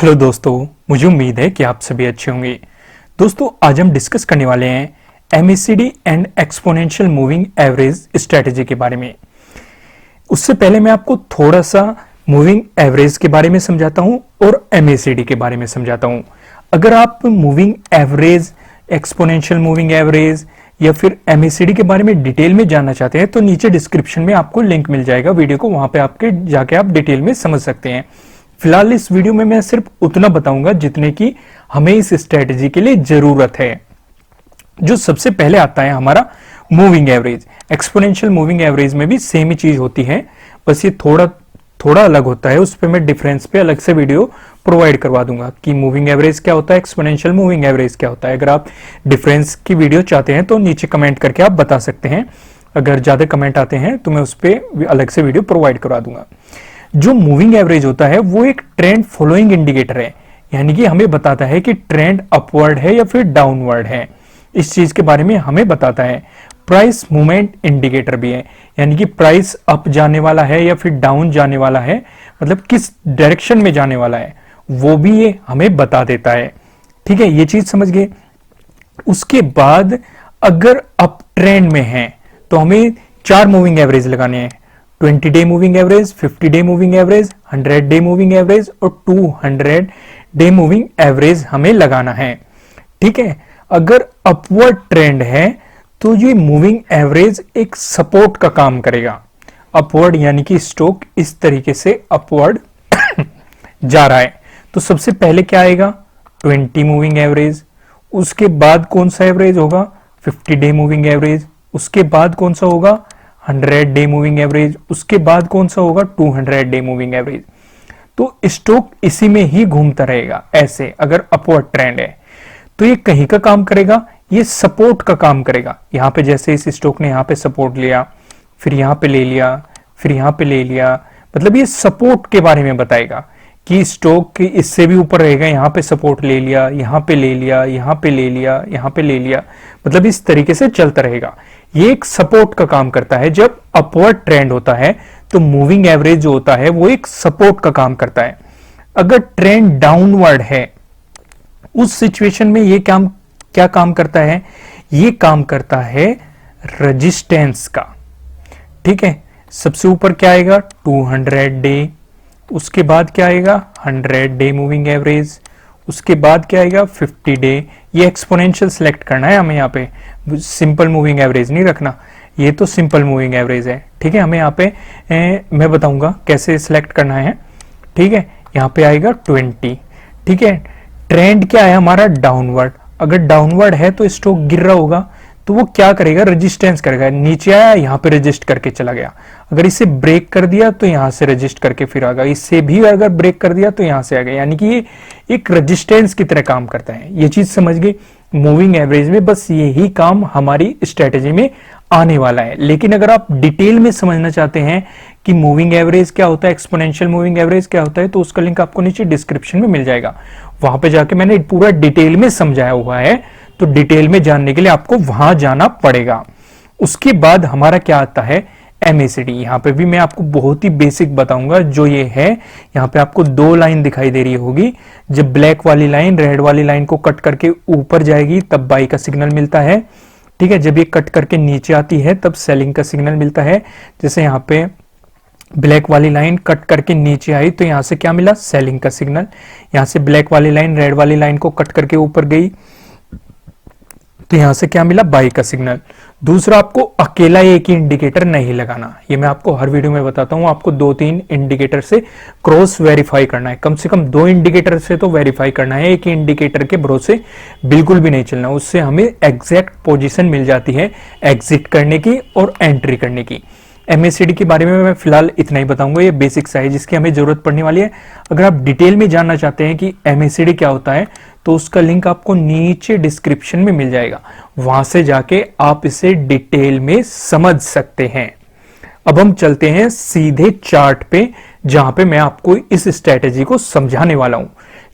Hello दोस्तों, मुझे उम्मीद है कि आप सभी अच्छे होंगे। दोस्तों, आज हम डिस्कस करने वाले हैं MACD and exponential moving average strategy के बारे में। उससे पहले मैं आपको थोड़ा सा मूविंग एवरेज के बारे में समझाता हूं और एमएसीडी के बारे में समझाता हूं। अगर आप moving average, exponential moving average या फिर एमएसीडी के बारे में डिटेल में जानना चाहते हैं तो नीचे डिस्क्रिप्शन में आपको लिंक मिल जाएगा वीडियो को, वहां पे आपके जाके आप डिटेल में समझ सकते हैं। फिलहाल इस वीडियो में मैं सिर्फ उतना बताऊंगा जितने की हमें इस स्ट्रेटेजी के लिए जरूरत है। जो सबसे पहले आता है हमारा moving average. Exponential moving average में भी सेम ही चीज होती है, बस ये थोड़ा अलग होता है। उस पर मैं डिफरेंस पे अलग से वीडियो प्रोवाइड करवा दूंगा कि मूविंग एवरेज क्या होता है, एक्सपोनेंशियल मूविंग एवरेज क्या होता है। अगर आप डिफरेंस की वीडियो चाहते हैं तो नीचे कमेंट करके आप बता सकते हैं। अगर ज्यादा कमेंट आते हैं तो मैं उस पर अलग से वीडियो प्रोवाइड करवा दूंगा। जो मूविंग एवरेज होता है वो एक ट्रेंड फॉलोइंग इंडिकेटर है, यानी कि हमें बताता है कि ट्रेंड अपवर्ड है या फिर डाउनवर्ड है। इस चीज के बारे में हमें बताता है। प्राइस मूवमेंट इंडिकेटर भी है, यानी कि प्राइस अप जाने वाला है या फिर डाउन जाने वाला है, मतलब किस डायरेक्शन में जाने वाला है वो भी ये हमें बता देता है। ठीक है, ये चीज समझ गए। उसके बाद अगर अप ट्रेंड में है तो हमें 4 मूविंग एवरेज लगाने हैं। 20 day moving average, 50 day moving average, 100 day moving average और 200 डे मूविंग एवरेज हमें लगाना है। ठीक है, अगर अपवर्ड ट्रेंड है तो ये मूविंग एवरेज एक सपोर्ट का काम करेगा। अपवर्ड यानी कि स्टॉक इस तरीके से अपवर्ड जा रहा है तो सबसे पहले क्या आएगा? 20 मूविंग एवरेज। उसके बाद कौन सा एवरेज होगा? 50 डे मूविंग एवरेज। उसके बाद कौन सा होगा? 100 डे मूविंग एवरेज। उसके बाद कौन सा होगा? 200 डे मूविंग एवरेज। तो स्टॉक इसी में ही घूमता रहेगा ऐसे। अगर अपवर्ड ट्रेंड है तो ये कहीं का काम करेगा, ये सपोर्ट का काम करेगा। यहां पे जैसे इस स्टॉक ने यहां पे सपोर्ट लिया, फिर यहां पे ले लिया, फिर यहां पे ले लिया, मतलब ये सपोर्ट के बारे में बताएगा कि स्टॉक इससे भी ऊपर रहेगा। यहां पे सपोर्ट ले लिया, यहां पे ले लिया, यहां पे ले लिया, यहां पे ले लिया, मतलब इस तरीके से चलता रहेगा। ये एक सपोर्ट का काम करता है। जब अपवर्ड ट्रेंड होता है तो मूविंग एवरेज जो होता है वो एक सपोर्ट का काम करता है। अगर ट्रेंड डाउनवर्ड है उस सिचुएशन में ये क्या काम करता है? ये काम करता है रेजिस्टेंस का। ठीक है, सबसे ऊपर क्या आएगा? 200 डे। उसके बाद क्या आएगा? 100 डे मूविंग एवरेज। उसके बाद क्या आएगा? 50 डे। ये एक्सपोनेंशियल सिलेक्ट करना है हमें, यहाँ पे सिंपल मूविंग एवरेज नहीं रखना। ये तो सिंपल मूविंग एवरेज है। ठीक है, हमें यहाँ पे मैं बताऊंगा कैसे सिलेक्ट करना है। ठीक है, यहाँ पे आएगा 20। ठीक है, ट्रेंड क्या है हमारा? डाउनवर्ड। अगर डाउनवर्ड है तो स्टॉक गिर रहा होगा तो वो क्या करेगा? रेजिस्टेंस करेगा। नीचे आया, यहां पे रेजिस्ट करके चला गया। अगर इसे ब्रेक कर दिया तो यहां से रेजिस्ट करके फिर आ गया। इससे भी अगर ब्रेक कर दिया तो यहां से आ गया, यानी कि ये एक रेजिस्टेंस की तरह काम करता है। ये चीज समझ गई। मूविंग एवरेज में बस यही काम हमारी स्ट्रेटेजी में आने वाला है। लेकिन अगर आप डिटेल में समझना चाहते हैं कि मूविंग एवरेज क्या होता है, एक्सपोनेंशियल मूविंग एवरेज क्या होता है, तो उसका लिंक आपको नीचे डिस्क्रिप्शन में मिल जाएगा। वहां पे जाके मैंने पूरा डिटेल में समझाया हुआ है, तो डिटेल में जानने के लिए आपको वहां जाना पड़ेगा। उसके बाद हमारा क्या आता है? एमएसीडी। यहां पे भी मैं आपको बहुत ही बेसिक बताऊंगा। जो ये है, यहां पे आपको 2 लाइन दिखाई दे रही होगी। जब ब्लैक वाली लाइन रेड वाली लाइन को कट करके ऊपर जाएगी तब बाई का सिग्नल मिलता है। ठीक है, जब ये कट करके नीचे आती है तब सेलिंग का सिग्नल मिलता है। जैसे यहाँ पे ब्लैक वाली लाइन कट करके नीचे आई तो यहां से क्या मिला? सेलिंग का सिग्नल। यहां से ब्लैक वाली लाइन रेड वाली लाइन को कट करके ऊपर गई तो यहां से क्या मिला? बाई का सिग्नल। दूसरा, आपको अकेला एक ही इंडिकेटर नहीं लगाना। ये मैं आपको हर वीडियो में बताता हूं। आपको 2-3 इंडिकेटर से क्रॉस वेरीफाई करना है। कम से कम 2 इंडिकेटर से तो वेरीफाई करना है। एक ही इंडिकेटर के भरोसे बिल्कुल भी नहीं चलना। उससे हमें एग्जैक्ट पोजीशन मिल जाती है एग्जिट करने की और एंट्री करने की। एमएसीडी के बारे में मैं फिलहाल इतना ही बताऊंगा। ये बेसिक सा है जिसकी हमें जरूरत पड़ने वाली है। अगर आप डिटेल में जानना चाहते हैं कि एमएसीडी क्या होता है तो उसका लिंक आपको नीचे डिस्क्रिप्शन में मिल जाएगा। वहां से जाके आप इसे डिटेल में समझ सकते हैं। अब हम चलते हैं सीधे चार्ट पे, जहां पे मैं आपको इस स्ट्रेटेजी को समझाने वाला हूं।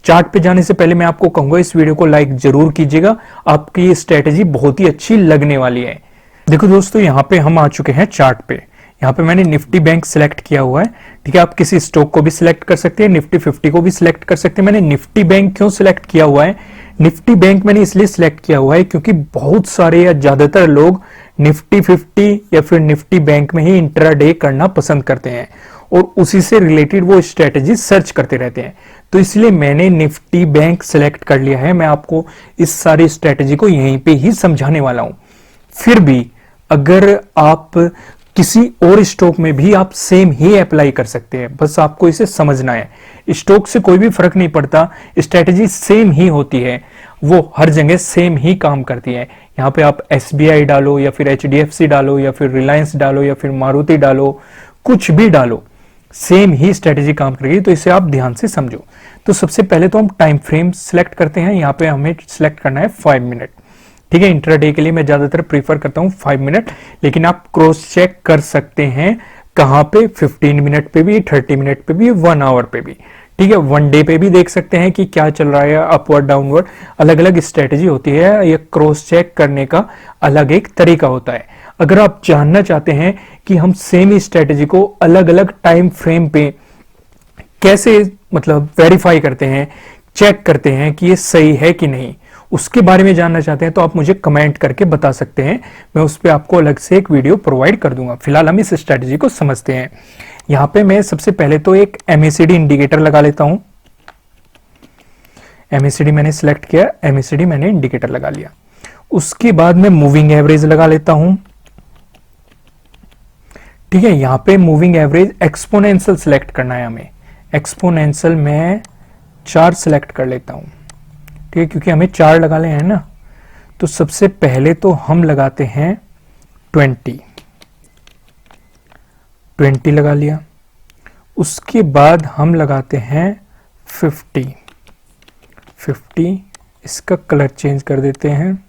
चार्ट पे जाने से पहले मैं आपको कहूंगा इस वीडियो को लाइक जरूर कीजिएगा। आपकी ये स्ट्रेटेजी बहुत ही अच्छी लगने वाली है। देखो दोस्तों, यहां पे हम आ चुके हैं चार्ट पे। यहाँ पे मैंने निफ्टी बैंक सिलेक्ट किया हुआ है। ठीक है, आप किसी स्टॉक को भी सिलेक्ट कर सकते हैं, निफ्टी 50 को भी सिलेक्ट कर सकते हैं। मैंने निफ्टी बैंक क्यों सिलेक्ट किया हुआ है? निफ्टी बैंक मैंने इसलिए सिलेक्ट किया हुआ है क्योंकि बहुत सारे या ज्यादातर लोग निफ्टी 50 या फिर निफ्टी बैंक में ही इंट्राडे करना पसंद करते हैं और उसी से रिलेटेड वो स्ट्रेटेजी सर्च करते रहते हैं। तो इसलिए मैंने निफ्टी बैंक सिलेक्ट कर लिया है। मैं आपको इस सारी स्ट्रेटेजी को यहीं पे ही समझाने वाला हूं। फिर भी अगर आप किसी और स्टॉक में भी आप सेम ही अप्लाई कर सकते हैं, बस आपको इसे समझना है। स्टॉक से कोई भी फर्क नहीं पड़ता, स्ट्रेटेजी सेम ही होती है, वो हर जगह सेम ही काम करती है। यहाँ पे आप SBI डालो या फिर HDFC डालो या फिर रिलायंस डालो या फिर मारुति डालो, कुछ भी डालो, सेम ही स्ट्रेटेजी काम करेगी। तो इसे आप ध्यान से समझो। तो सबसे पहले तो हम टाइम फ्रेम सिलेक्ट करते हैं। यहाँ पे हमें सिलेक्ट करना है 5 मिनट। ठीक है, इंट्राडे के लिए मैं ज्यादातर प्रीफर करता हूं 5 मिनट, लेकिन आप क्रॉस चेक कर सकते हैं कहां पे, 15 मिनट पे भी, 30 मिनट पे भी, 1 आवर पे भी। ठीक है, 1 डे पे भी देख सकते हैं कि क्या चल रहा है, अपवर्ड डाउनवर्ड, अलग अलग स्ट्रेटेजी होती है। ये क्रॉस चेक करने का अलग एक तरीका होता है। अगर आप जानना चाहते हैं कि हम सेम स्ट्रेटेजी को अलग अलग टाइम फ्रेम पे कैसे मतलब वेरीफाई करते हैं, चेक करते हैं कि ये सही है कि नहीं, उसके बारे में जानना चाहते हैं तो आप मुझे कमेंट करके बता सकते हैं। मैं उस पर आपको अलग से एक वीडियो प्रोवाइड कर दूंगा। फिलहाल हम इस स्ट्रेटेजी को समझते हैं। यहां पे मैं सबसे पहले तो एक MACD इंडिकेटर लगा लेता हूं। MACD मैंने सिलेक्ट किया, MACD मैंने इंडिकेटर लगा लिया। उसके बाद मैं मूविंग एवरेज लगा लेता हूं। ठीक है, यहां पे मूविंग एवरेज एक्सपोनेंशियल सिलेक्ट करना है हमें। एक्सपोनेंशियल में 4 सिलेक्ट कर लेता हूं। ठीक है, क्योंकि हमें 4 लगा ले हैं ना। तो सबसे पहले तो हम लगाते हैं 20 लगा लिया। उसके बाद हम लगाते हैं 50। इसका कलर चेंज कर देते हैं।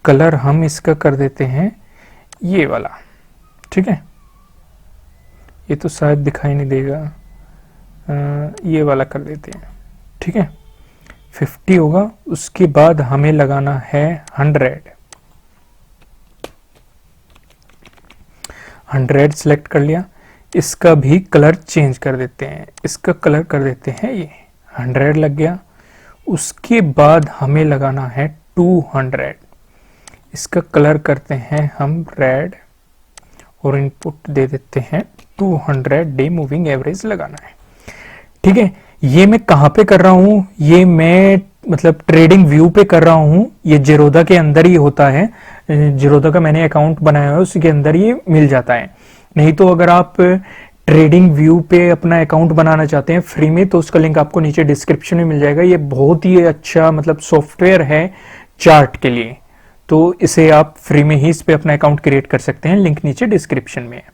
कलर हम इसका कर देते हैं ये वाला। ठीक है, ये तो शायद दिखाई नहीं देगा, ये वाला कर देते हैं। ठीक है, 50 होगा। उसके बाद हमें लगाना है 100 सिलेक्ट कर लिया। इसका भी कलर चेंज कर देते हैं, इसका कलर कर देते हैं ये 100 लग गया। उसके बाद हमें लगाना है 200। इसका कलर करते हैं हम रेड और इनपुट दे देते हैं 200 डे मूविंग एवरेज लगाना है। ठीक है, ये मैं कहां पे कर रहा हूं? ये मैं मतलब ट्रेडिंग व्यू पे कर रहा हूं। ये जीरोधा के अंदर ही होता है। जीरोधा का मैंने अकाउंट बनाया है, उसी के अंदर ये मिल जाता है। नहीं तो अगर आप ट्रेडिंग व्यू पे अपना अकाउंट बनाना चाहते हैं फ्री में, तो उसका लिंक आपको नीचे डिस्क्रिप्शन में मिल जाएगा। ये बहुत ही अच्छा मतलब सॉफ्टवेयर है चार्ट के लिए, तो इसे आप फ्री में ही इस पे अपना अकाउंट क्रिएट कर सकते हैं। लिंक नीचे डिस्क्रिप्शन में है।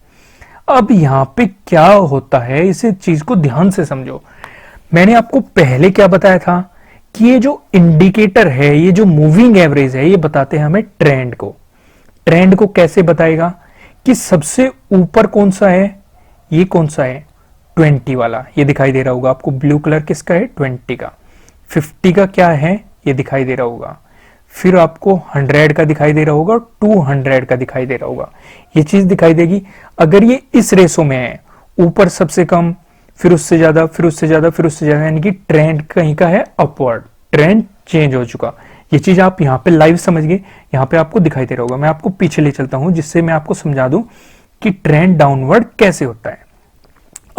अब यहाँ पे क्या होता है, इसे चीज को ध्यान से समझो। मैंने आपको पहले क्या बताया था कि ये जो इंडिकेटर है, ये जो मूविंग एवरेज है, ये बताते हैं हमें ट्रेंड को। ट्रेंड को कैसे बताएगा कि सबसे ऊपर कौन सा है, ये कौन सा है, 20 वाला, ये दिखाई दे रहा होगा आपको। ब्लू कलर किसका है, 20 का। 50 का क्या है, ये दिखाई दे रहा होगा। फिर आपको 100 का दिखाई दे रहा होगा, 200 का दिखाई दे रहा होगा। ये चीज दिखाई देगी। अगर ये इस रेशो में है, ऊपर सबसे कम, फिर उससे ज्यादा, फिर उससे ज्यादा, फिर उससे ज्यादा, यानी कि ट्रेंड कहीं का है अपवर्ड, ट्रेंड चेंज हो चुका। ये चीज आप यहाँ पे लाइव समझ गए, यहाँ पे आपको दिखाई दे रहा होगा। मैं आपको पीछे ले चलता हूं जिससे मैं आपको समझा दूं कि ट्रेंड डाउनवर्ड कैसे होता है।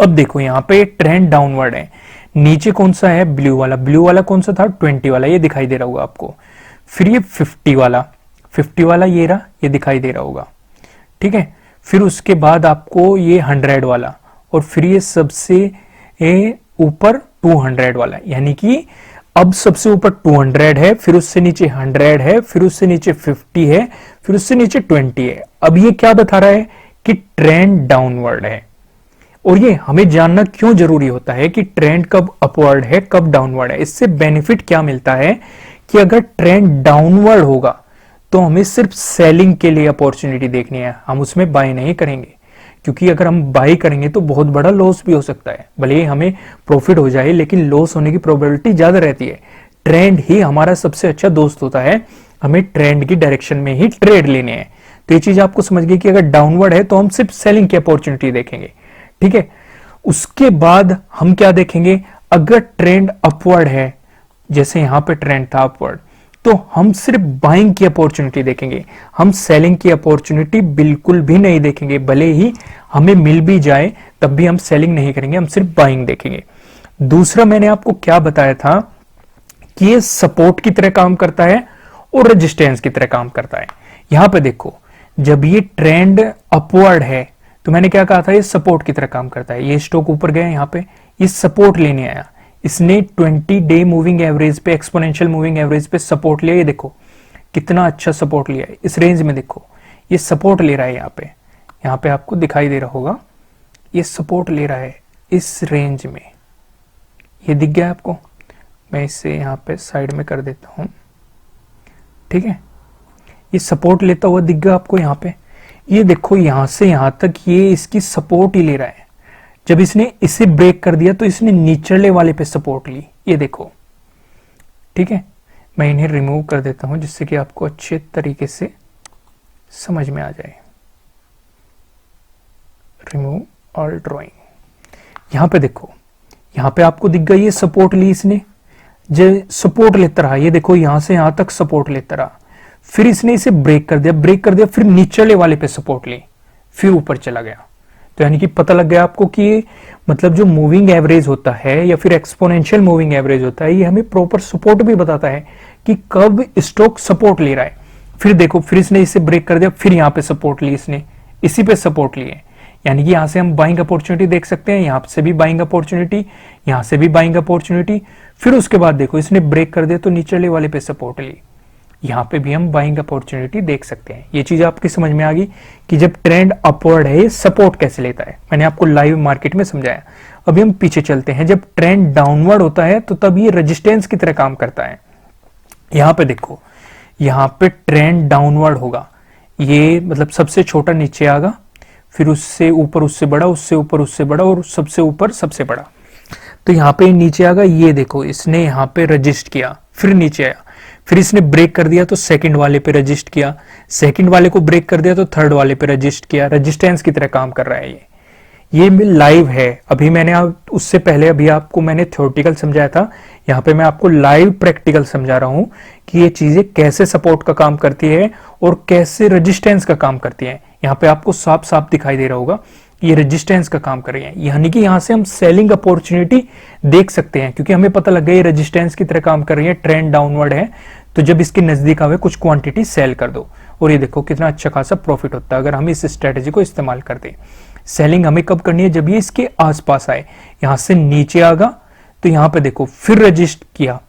अब देखो यहाँ पे ट्रेंड डाउनवर्ड है। नीचे कौन सा है, ब्लू वाला। ब्लू वाला कौन सा था, 20 वाला, ये दिखाई दे रहा होगा आपको। फिर ये 50 वाला ये रहा, ये दिखाई दे रहा होगा। ठीक है, फिर उसके बाद आपको ये 100 वाला, और फिर ये सबसे ऊपर 200 वाला, यानी कि अब सबसे ऊपर 200 है, फिर उससे नीचे 100 है, फिर उससे नीचे 50 है, फिर उससे नीचे 20 है। अब ये क्या बता रहा है कि ट्रेंड डाउनवर्ड है। और ये हमें जानना क्यों जरूरी होता है कि ट्रेंड कब अपवर्ड है, कब डाउनवर्ड है। इससे बेनिफिट क्या मिलता है कि अगर ट्रेंड डाउनवर्ड होगा तो हमें सिर्फ सेलिंग के लिए अपॉर्चुनिटी देखनी है, हम उसमें बाय नहीं करेंगे। क्योंकि अगर हम बाई करेंगे तो बहुत बड़ा लॉस भी हो सकता है। भले ही हमें प्रॉफिट हो जाए, लेकिन लॉस होने की प्रोबेबिलिटी ज्यादा रहती है। ट्रेंड ही हमारा सबसे अच्छा दोस्त होता है, हमें ट्रेंड की डायरेक्शन में ही ट्रेड लेने हैं। तो तो ये चीज आपको समझ गई कि अगर डाउनवर्ड है तो हम सिर्फ सेलिंग की अपॉर्चुनिटी देखेंगे, ठीक है। उसके बाद हम क्या देखेंगे, अगर ट्रेंड अपवर्ड है, जैसे यहां पे ट्रेंड था अपवर्ड, तो हम सिर्फ बाइंग की अपॉर्चुनिटी देखेंगे, हम सेलिंग की अपॉर्चुनिटी बिल्कुल भी नहीं देखेंगे। भले ही हमें मिल भी जाए तब भी हम सेलिंग नहीं करेंगे, हम सिर्फ बाइंग देखेंगे। दूसरा मैंने आपको क्या बताया था कि ये सपोर्ट की तरह काम करता है और रेजिस्टेंस की तरह काम करता है। यहां पे देखो, जब ये ट्रेंड अपवर्ड है तो मैंने क्या कहा था, ये सपोर्ट की तरह काम करता है। ये स्टॉक ऊपर गया, यहां पे ये सपोर्ट लेने आया, इसने 20 डे मूविंग एवरेज पे, एक्सपोनेंशियल मूविंग एवरेज पे सपोर्ट लिया। ये देखो कितना अच्छा सपोर्ट लिया है इस रेंज में। देखो ये सपोर्ट ले रहा है, यहाँ पे आपको दिखाई दे रहा होगा, ये सपोर्ट ले रहा है इस रेंज में। ये दिख गया आपको, मैं इसे यहाँ पे साइड में कर देता हूं, ठीक है। ये सपोर्ट लेता हुआ दिख गया आपको यहाँ पे। ये देखो यहां से यहां तक ये इसकी सपोर्ट ही ले रहा है। जब इसने इसे ब्रेक कर दिया तो इसने निचले वाले पे सपोर्ट ली, ये देखो, ठीक है। मैं इन्हें रिमूव कर देता हूं जिससे कि आपको अच्छे तरीके से समझ में आ जाए। Remove all drawing. यहां पे देखो, यहां पे आपको दिख गई, ये सपोर्ट ली इसने, जो सपोर्ट लेता रहा, ये देखो यहां से यहां तक सपोर्ट लेता रहा, फिर इसने इसे ब्रेक कर दिया, फिर निचले वाले पे सपोर्ट ली, फिर ऊपर चला गया। तो यानी कि पता लग गया आपको कि मतलब जो मूविंग एवरेज होता है या फिर एक्सपोनेंशियल मूविंग एवरेज होता है, ये हमें प्रॉपर सपोर्ट भी बताता है कि कब स्टॉक सपोर्ट ले रहा है। फिर देखो, फिर इसने इसे ब्रेक कर दिया, फिर यहां पे सपोर्ट ली इसने, इसी पे सपोर्ट लिए, यानी कि यहां से हम बाइंग अपॉर्चुनिटी देख सकते हैं, यहां से भी बाइंग अपॉर्चुनिटी, यहां से भी बाइंग अपॉर्चुनिटी। फिर उसके बाद देखो इसने ब्रेक कर दिया तो निचले वाले पे सपोर्ट ली, यहां पे भी हम बाइंग अपॉर्चुनिटी देख सकते हैं। ये चीज आपकी समझ में आ गई कि जब ट्रेंड अपवर्ड है सपोर्ट कैसे लेता है। मैंने आपको लाइव मार्केट में समझाया। अभी हम पीछे चलते हैं, जब ट्रेंड डाउनवर्ड होता है तो तब ये रेजिस्टेंस की तरह काम करता है। यहां पे देखो, यहां पे ट्रेंड डाउनवर्ड होगा, ये मतलब सबसे छोटा नीचे आएगा, फिर उससे ऊपर उससे बड़ा, उससे ऊपर उससे बड़ा, और सबसे ऊपर सबसे बड़ा। तो यहां पे नीचे आएगा, ये देखो इसने यहां पे रजिस्ट किया, फिर नीचे आया, फिर इसने ब्रेक कर दिया तो सेकंड वाले पे रजिस्ट किया, सेकंड वाले को ब्रेक कर दिया तो थर्ड वाले पे रजिस्ट किया, रेजिस्टेंस की तरह काम कर रहा है ये लाइव है। अभी मैंने उससे पहले अभी आपको मैंने थ्योरेटिकल समझाया था, यहाँ पे मैं आपको लाइव प्रैक्टिकल समझा रहा हूं कि ये चीजें कैसे सपोर्ट का काम करती है और कैसे रेजिस्टेंस का काम करती है। यहाँ पे आपको साफ साफ दिखाई दे रहा होगा ये रेजिस्टेंस का काम कर रही है, यानी कि यहां से हम सेलिंग अपॉर्चुनिटी देख सकते हैं, क्योंकि हमें पता लग गया ये रेजिस्टेंस की तरह काम कर रही है, ट्रेंड डाउनवर्ड है, तो जब इसके नजदीक आवे कुछ क्वांटिटी सेल कर दो, और ये देखो कितना अच्छा खासा प्रॉफिट होता है अगर हम इस स्ट्रेटेजी को इस्तेमाल कर दें। सेलिंग हमें कब करनी है, जब ये इसके आसपास आए, यहां से नीचे आगा तो यहां पे देखो फिर रजिस्ट किया,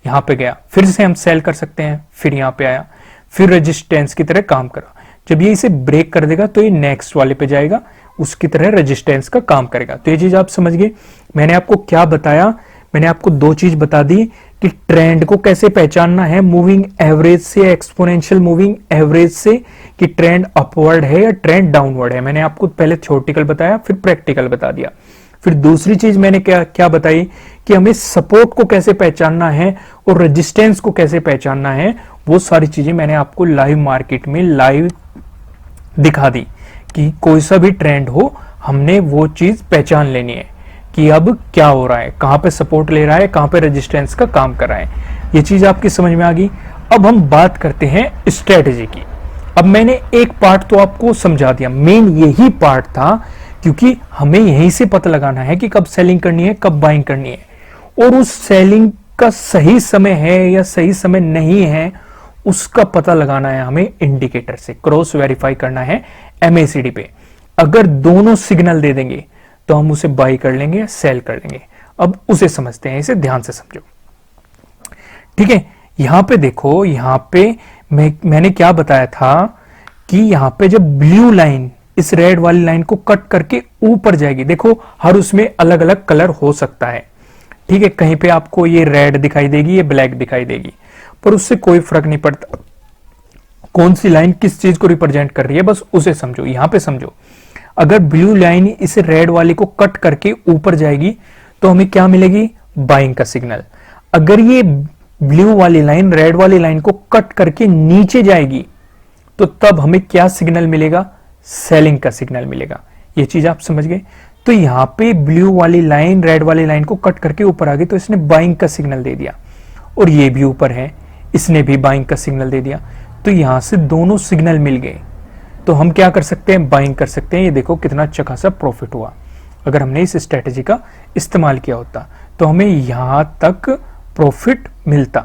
यहां पे गया, फिर से हम सेल कर सकते हैं, फिर यहां पे आया, फिर रेजिस्टेंस की तरह काम करा। जब ये इसे ब्रेक कर देगा तो ये नेक्स्ट वाले पे जाएगा, उसकी तरह रेजिस्टेंस का काम करेगा। तो ये चीज आप समझ गए। मैंने आपको क्या बताया, मैंने आपको दो चीज बता दी कि ट्रेंड को कैसे पहचानना है, मूविंग एवरेज से, एक्सपोनेंशियल मूविंग एवरेज से, कि ट्रेंड अपवर्ड है या ट्रेंड डाउनवर्ड है। मैंने आपको पहले थ्योरेटिकल बताया, फिर प्रैक्टिकल बता दिया। फिर दूसरी चीज मैंने क्या बताई कि हमें सपोर्ट को कैसे पहचानना है और रेजिस्टेंस को कैसे पहचानना है। वो सारी चीजें मैंने आपको लाइव मार्केट में लाइव दिखा दी कि कोई सा भी ट्रेंड हो, हमने वो चीज पहचान लेनी है कि अब क्या हो रहा है, कहां पे सपोर्ट ले रहा है, कहां पे रेजिस्टेंस का काम कर रहा है। ये चीज आपकी समझ में आ गई। अब हम बात करते हैं स्ट्रेटेजी की। अब मैंने एक पार्ट तो आपको समझा दिया, मेन यही पार्ट था, क्योंकि हमें यहीं से पता लगाना है कि कब सेलिंग करनी है, कब बाइंग करनी है, और उस सेलिंग का सही समय है या सही समय नहीं है उसका पता लगाना है हमें इंडिकेटर से, क्रॉस वेरीफाई करना है MACD पे। अगर दोनों सिग्नल दे देंगे तो हम उसे बाई कर लेंगे या सेल कर लेंगे। अब उसे समझते हैं, इसे ध्यान से समझो, ठीक है। यहां पे देखो, यहां पे मैंने क्या बताया था कि यहां पे जब ब्लू लाइन इस रेड वाली लाइन को कट करके ऊपर जाएगी, देखो हर उसमें अलग अलग कलर हो सकता है, ठीक है। कहीं पे आपको ये रेड दिखाई देगी, ये ब्लैक दिखाई देगी, पर उससे कोई फर्क नहीं पड़ता कौन सी लाइन किस चीज को रिप्रेजेंट कर रही है, बस उसे समझो। यहां पे समझो, अगर ब्लू लाइन इस रेड वाले को कट करके ऊपर जाएगी तो हमें क्या मिलेगी, बाइंग का सिग्नल। अगर ये ब्लू वाली लाइन रेड वाली लाइन को कट करके नीचे जाएगी तो तब हमें क्या सिग्नल मिलेगा, सेलिंग का सिग्नल मिलेगा। ये चीज आप समझ गए। तो यहां पे ब्लू वाली लाइन रेड वाली लाइन को कट करके ऊपर आ गई, तो इसने बाइंग का सिग्नल दे दिया, और ये भी ऊपर है, इसने भी बाइंग का सिग्नल दे दिया। तो यहां से दोनों सिग्नल मिल गए, तो हम क्या कर सकते हैं, बाइंग कर सकते हैं। ये देखो कितना अच्छा खासा प्रॉफिट हुआ। अगर हमने इस स्ट्रेटेजी का इस्तेमाल किया होता तो हमें यहां तक प्रॉफिट मिलता।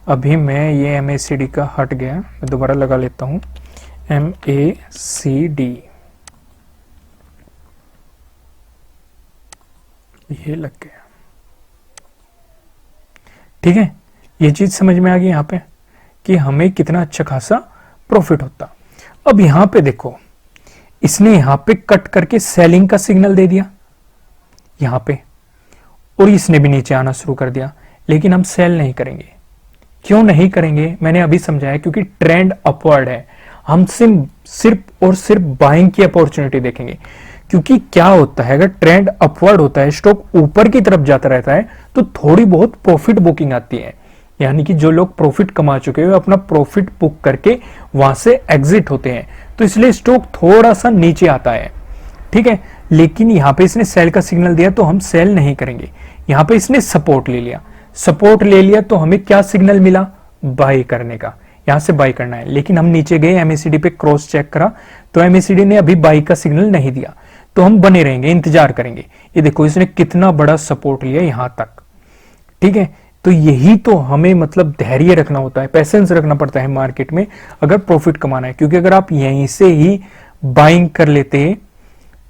अभी मैं ये MACD का हट गया, मैं दोबारा लगा लेता हूं, MACD, ये लग गया। ठीक है, ये चीज समझ में आ गई यहां पे कि हमें कितना अच्छा खासा प्रॉफिट होता। अब यहां पे देखो, इसने यहां पे कट करके सेलिंग का सिग्नल दे दिया यहां पे, और इसने भी नीचे आना शुरू कर दिया, लेकिन हम सेल नहीं करेंगे। क्यों नहीं करेंगे, मैंने अभी समझाया, क्योंकि ट्रेंड अपवर्ड है। हम सिर्फ और सिर्फ बाइंग की अपॉर्चुनिटी देखेंगे। क्योंकि क्या होता है, अगर ट्रेंड अपवर्ड होता है, स्टॉक ऊपर की तरफ जाता रहता है, तो थोड़ी बहुत प्रॉफिट बुकिंग आती है। यानी कि जो लोग प्रॉफिट कमा चुके हैं अपना प्रॉफिट बुक करके वहां से एग्जिट होते हैं, तो इसलिए स्टॉक थोड़ा सा नीचे आता है। ठीक है, लेकिन यहां पे इसने सेल का सिग्नल दिया, तो हम सेल नहीं करेंगे। यहां पे इसने सपोर्ट ले लिया, सपोर्ट ले लिया, तो हमें क्या सिग्नल मिला, बाय करने का। यहां से बाय करना है, लेकिन हम नीचे गए, MACD पे क्रॉस चेक करा, तो MACD ने अभी बाय का सिग्नल नहीं दिया, तो हम बने रहेंगे, इंतजार करेंगे। ये देखो इसने कितना बड़ा सपोर्ट लिया यहां तक। ठीक है, तो यही तो हमें मतलब धैर्य रखना होता है, पैसेंस रखना पड़ता है मार्केट में अगर प्रॉफिट कमाना है। क्योंकि अगर आप यहीं से ही बाइंग कर लेते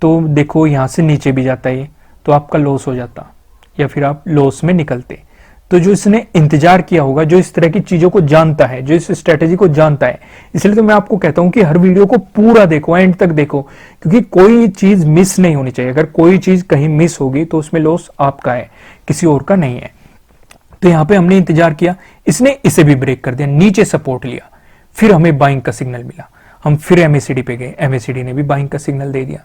तो देखो यहां से नीचे भी जाता है, तो आपका लॉस हो जाता, या फिर आप लॉस में निकलते। तो जो इसने इंतजार किया होगा, जो इस तरह की चीजों को जानता है, जो इस स्ट्रेटेजी को जानता है, इसलिए तो मैं आपको कहता हूं कि हर वीडियो को पूरा देखो, एंड तक देखो, क्योंकि कोई चीज मिस नहीं होनी चाहिए। अगर कोई चीज कहीं मिस होगी तो उसमें लॉस आपका है, किसी और का नहीं है। तो यहां पे हमने इंतजार किया, इसने इसे भी ब्रेक कर दिया, नीचे सपोर्ट लिया, फिर हमें बाइंग का सिग्नल मिला, हम फिर MACD पे गए, MACD ने भी बाइंग का सिग्नल दे दिया,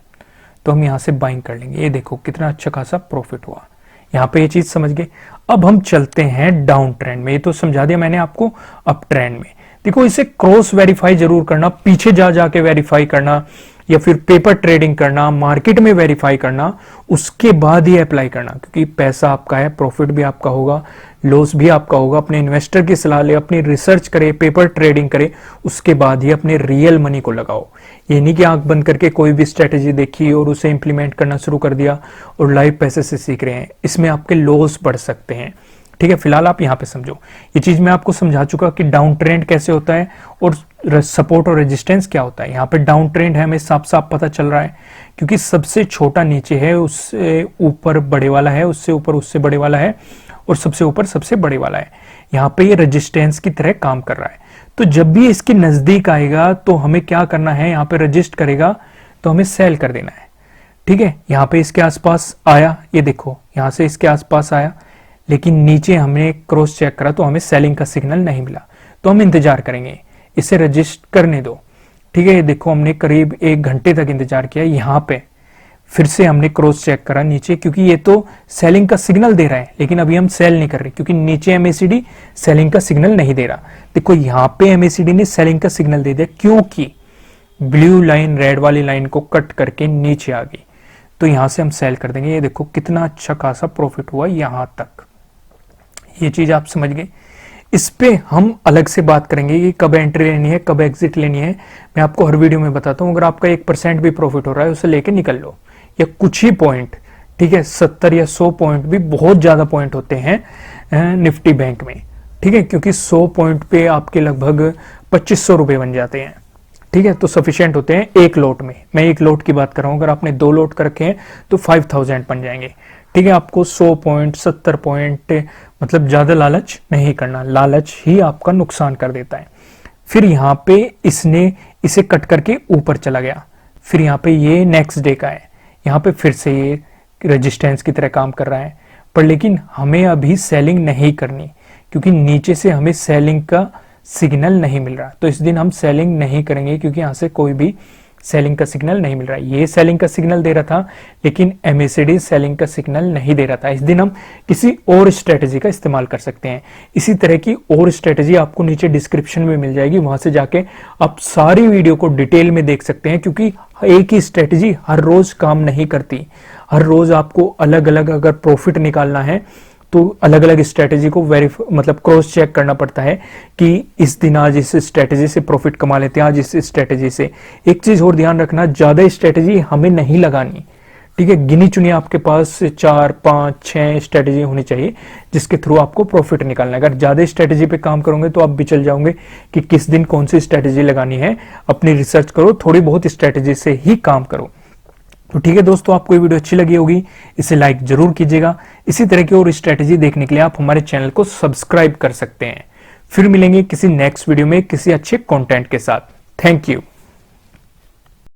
तो हम यहां से बाइंग कर लेंगे। ये देखो कितना अच्छा खासा प्रॉफिट हुआ, यहां पे ये चीज समझ गए। अब हम चलते हैं डाउन ट्रेंड में। ये तो समझा दिया मैंने आपको। अप ट्रेंड में देखो, इसे क्रॉस वेरीफाई जरूर करना, पीछे जा जाके वेरीफाई करना, या फिर पेपर ट्रेडिंग करना, मार्केट में वेरीफाई करना, उसके बाद ही अप्लाई करना। क्योंकि पैसा आपका है, प्रॉफिट भी आपका होगा, लॉस भी आपका होगा। अपने इन्वेस्टर की सलाह ले, अपनी रिसर्च करे, पेपर ट्रेडिंग करे, उसके बाद ही अपने रियल मनी को लगाओ। ये नहीं कि आंख बंद करके कोई भी स्ट्रेटेजी देखी और उसे इंप्लीमेंट करना शुरू कर दिया और लाइव पैसे से सीख रहे हैं, इसमें आपके लॉस बढ़ सकते हैं। ठीक है, फिलहाल आप यहां पे समझो, ये चीज मैं आपको समझा चुका कि डाउन ट्रेंड कैसे होता है और सपोर्ट और रेजिस्टेंस क्या होता है। यहाँ पे डाउन ट्रेंड है, हमें साफ साफ पता चल रहा है, क्योंकि सबसे छोटा नीचे है, उससे ऊपर बड़े वाला है, उससे ऊपर उससे बड़े वाला है, और सबसे ऊपर सबसे बड़े वाला है। यहाँ पे ये रेजिस्टेंस की तरह काम कर रहा है। तो जब भी इसके नजदीक आएगा तो हमें क्या करना है, यहाँ पे रजिस्ट करेगा तो हमें सेल कर देना है। ठीक है, यहाँ पे इसके आसपास आया, ये देखो यहाँ से इसके आसपास आया, लेकिन नीचे हमने क्रॉस चेक करा तो हमें सेलिंग का सिग्नल नहीं मिला, तो हम इंतजार करेंगे, इसे रजिस्ट करने दो। ठीक है, ये देखो हमने करीब 1 घंटे तक इंतजार किया। यहाँ पे फिर से हमने क्रॉस चेक करा नीचे, क्योंकि ये तो सेलिंग का सिग्नल दे रहा है, लेकिन अभी हम सेल नहीं कर रहे, क्योंकि नीचे MACD सेलिंग का सिग्नल नहीं दे रहा। देखो यहाँ पे MACD ने सेलिंग का सिग्नल दे दिया, क्योंकि ब्लू लाइन रेड वाली लाइन को कट करके नीचे आ गई, तो यहां से हम सेल कर देंगे। ये देखो कितना अच्छा खासा प्रॉफिट हुआ यहां तक। ये चीज आप समझ गए। इस पे हम अलग से बात करेंगे कि कब एंट्री लेनी है, कब एग्जिट लेनी है, मैं आपको हर वीडियो में बताता हूं। अगर आपका 1% भी प्रॉफिट हो रहा है, उसे लेके निकल लो, या कुछ ही पॉइंट, ठीक है, 70 या 100 पॉइंट भी बहुत ज्यादा पॉइंट होते हैं निफ्टी बैंक में। ठीक है, क्योंकि 100 पॉइंट पे आपके लगभग 2500 रुपए बन जाते हैं। ठीक है, तो सफिशिएंट होते हैं एक लोट में। मैं एक लोट की बात कर रहा हूं, अगर आपने 2 लोट कर रखे हैं तो 5000 बन जाएंगे। ठीक है, आपको 100 पॉइंट 70 पॉइंट मतलब ज्यादा लालच नहीं करना, लालच ही आपका नुकसान कर देता है। फिर यहाँ पे इसने इसे कट करके ऊपर चला गया, फिर यहाँ पे ये नेक्स्ट डे का है, यहाँ पे फिर से ये रेजिस्टेंस की तरह काम कर रहा है, पर लेकिन हमें अभी सेलिंग नहीं करनी, क्योंकि नीचे से हमें सेलिंग का सिग्नल नहीं मिल रहा। तो इस दिन हम सेलिंग नहीं करेंगे, क्योंकि यहाँ से कोई भी सेलिंग का सिग्नल नहीं मिल रहा है। ये सेलिंग का सिग्नल दे रहा था, लेकिन MACD सेलिंग का सिग्नल नहीं दे रहा था। इस दिन हम किसी और स्ट्रेटेजी का इस्तेमाल कर सकते हैं। इसी तरह की और स्ट्रेटेजी आपको नीचे डिस्क्रिप्शन में मिल जाएगी, वहां से जाके आप सारी वीडियो को डिटेल में देख सकते हैं, क्योंकि एक ही स्ट्रेटेजी हर रोज काम नहीं करती। हर रोज आपको अलग अलग अगर प्रॉफिट निकालना है तो अलग अलग स्ट्रेटेजी को मतलब क्रॉस चेक करना पड़ता है कि इस दिन आज इस स्ट्रेटेजी से प्रॉफिट कमा लेते हैं, आज इस स्ट्रेटेजी से। एक चीज और ध्यान रखना, ज्यादा स्ट्रेटेजी हमें नहीं लगानी, ठीक है। गिनी चुनी आपके पास 4, 5, 6 स्ट्रेटेजी होनी चाहिए जिसके थ्रू आपको प्रॉफिट निकालना है। अगर ज्यादा स्ट्रेटेजी पे काम करोगे तो आप बिचल जाओगे कि किस दिन कौन सी स्ट्रेटेजी लगानी है। अपनी रिसर्च करो, थोड़ी बहुत स्ट्रेटेजी से ही काम करो। तो ठीक है दोस्तों, आपको ये वीडियो अच्छी लगी होगी, इसे लाइक जरूर कीजिएगा। इसी तरह की और स्ट्रेटेजी देखने के लिए आप हमारे चैनल को सब्सक्राइब कर सकते हैं। फिर मिलेंगे किसी नेक्स्ट वीडियो में किसी अच्छे कंटेंट के साथ। Thank you.